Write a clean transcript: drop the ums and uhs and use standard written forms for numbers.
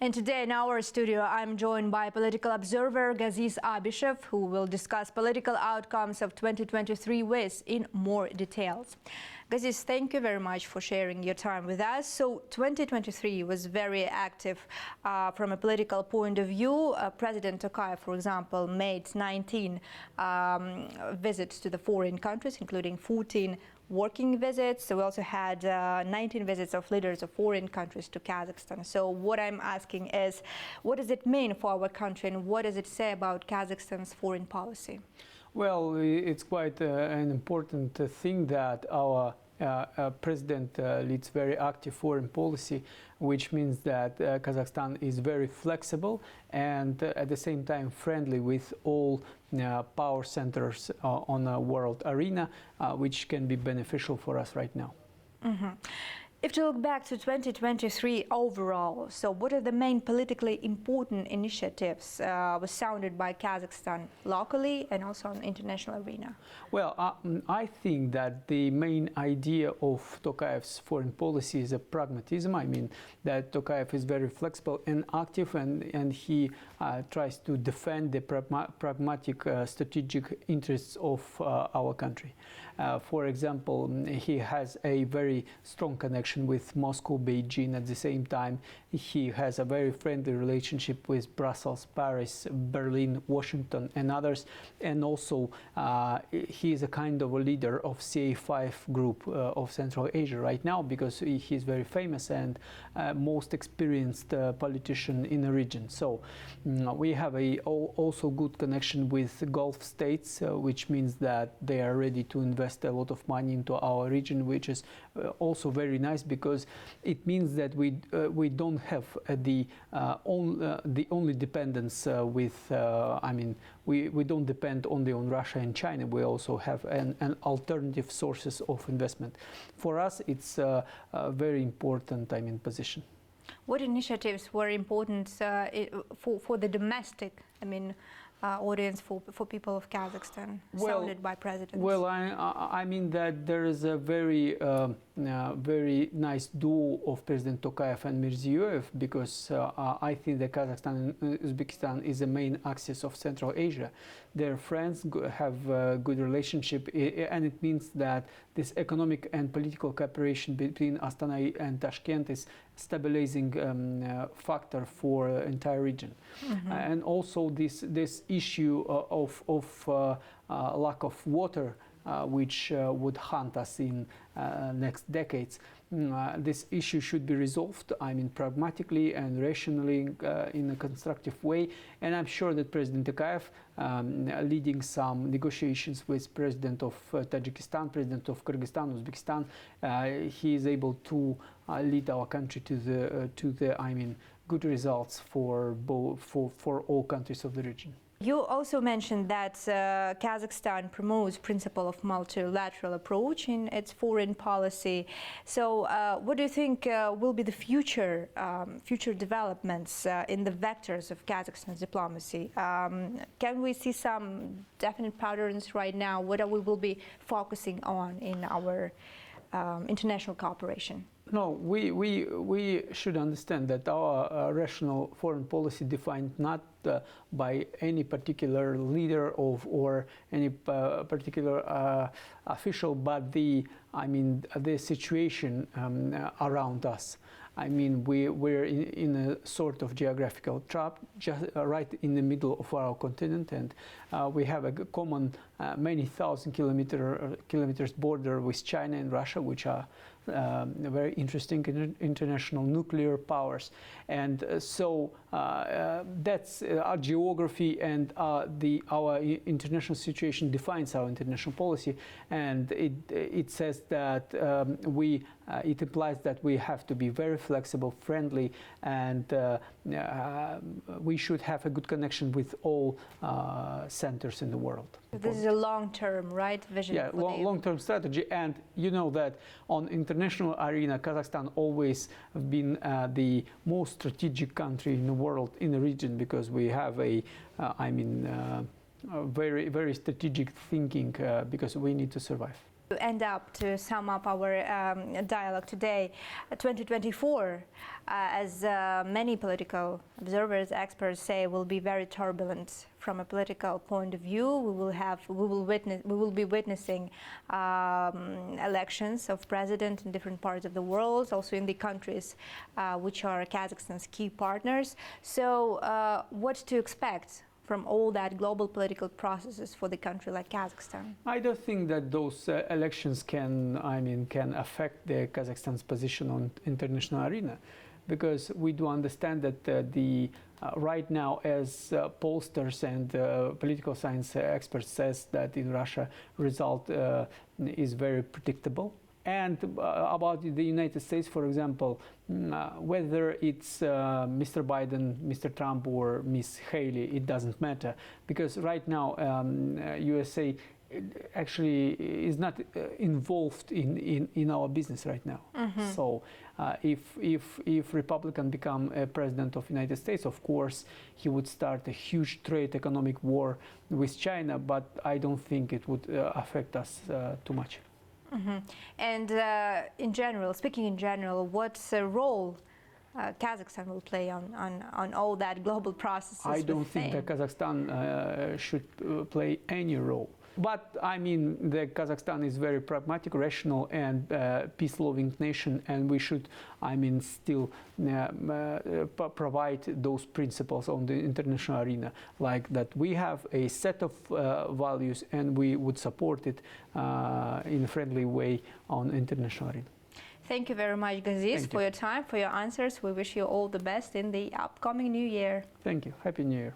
And today in our studio, I'm joined by political observer Gaziz Abishev, who will discuss political outcomes of 2023 with in more details. Gaziz, thank you very much for sharing your time with us. So 2023 was very active from a political point of view. President Tokayev, for example, made 19 visits to the foreign countries, including 14 working visits. So we also had 19 visits of leaders of foreign countries to Kazakhstan. So what I'm asking is, what does it mean for our country and what does it say about Kazakhstan's foreign policy? Well, it's quite an important thing that our president leads very active foreign policy, which means that Kazakhstan is very flexible and at the same time friendly with all power centers on the world arena, which can be beneficial for us right now. Mm-hmm. If you look back to 2023 overall, so what are the main politically important initiatives was sounded by Kazakhstan locally and also on the international arena? Well, I think that the main idea of Tokayev's foreign policy is a pragmatism. I mean that Tokayev is very flexible and active, and he tries to defend the pragmatic strategic interests of our country. For example, he has a very strong connection with Moscow, Beijing. At the same time, he has a very friendly relationship with Brussels, Paris, Berlin, Washington, and others. And also, he is a kind of a leader of CA5 group of Central Asia right now, because he is very famous and most experienced politician in the region. So we have a also good connection with Gulf states, which means that they are ready to invest a lot of money into our region, which is also very nice, because it means that we don't have the only dependence with I mean we don't depend only on Russia and China. We also have an alternative sources of investment. For us, it's a very important position. What initiatives were important for the domestic, audience, for people of Kazakhstan, sounded by presidents? Well, I mean that there is a very very nice duo of President Tokayev and Mirziyoyev, because I think that Kazakhstan and Uzbekistan is the main axis of Central Asia. They're friends, have a good relationship, and it means that this economic and political cooperation between Astana and Tashkent is stabilizing factor for the entire region. Mm-hmm. And also this issue of lack of water, which would haunt us in next decades. This issue should be resolved, pragmatically and rationally in a constructive way. And I'm sure that President Tokayev, leading some negotiations with President of Tajikistan, President of Kyrgyzstan, Uzbekistan, he is able to lead our country to the good results for all countries of the region. You also mentioned that Kazakhstan promotes principle of multilateral approach in its foreign policy. So what do you think will be the future developments in the vectors of Kazakhstan's diplomacy? Can we see some definite patterns right now? What we will be focusing on in our international cooperation? No, we should understand that our rational foreign policy defined not by any particular leader or any particular official, but the situation around us. We're in a sort of geographical trap, just right in the middle of our continent, and we have a common many thousand kilometers border with China and Russia, which are very interesting international nuclear powers. And so that's our geography, and our international situation defines our international policy, and it says that it implies that we have to be very flexible, friendly, and we should have a good connection with all centers in the world. This is a long-term, right, vision? Yeah, long-term strategy, and you know that on international arena, Kazakhstan always have been the most strategic country in the world, in the region, because we have a very, very strategic thinking, because we need to survive. To end up, to sum up our dialogue today, 2024, as many political observers, experts say, will be very turbulent from a political point of view. We will be witnessing elections of president in different parts of the world, also in the countries which are Kazakhstan's key partners. So, what to expect from all that global political processes for the country like Kazakhstan? I don't think that those elections can affect the Kazakhstan's position on international arena, because we do understand that right now, as pollsters and political science experts says, that in Russia result is very predictable. And about the United States, for example, whether it's Mr. Biden, Mr. Trump, or Miss Haley, it doesn't matter, because right now USA actually is not involved in our business right now. Mm-hmm. So if Republican become a president of United States, of course he would start a huge trade economic war with China, but I don't think it would affect us too much. Mm-hmm. And in general, speaking in general, what's the role Kazakhstan will play on all that global processes? I don't think that Kazakhstan should play any role. But I mean, the Kazakhstan is very pragmatic, rational, and peace-loving nation, and we should, still provide those principles on the international arena, like that we have a set of values, and we would support it in a friendly way on international arena. Thank you very much, Gaziz, for your time, for your answers. We wish you all the best in the upcoming new year. Thank you. Happy New Year.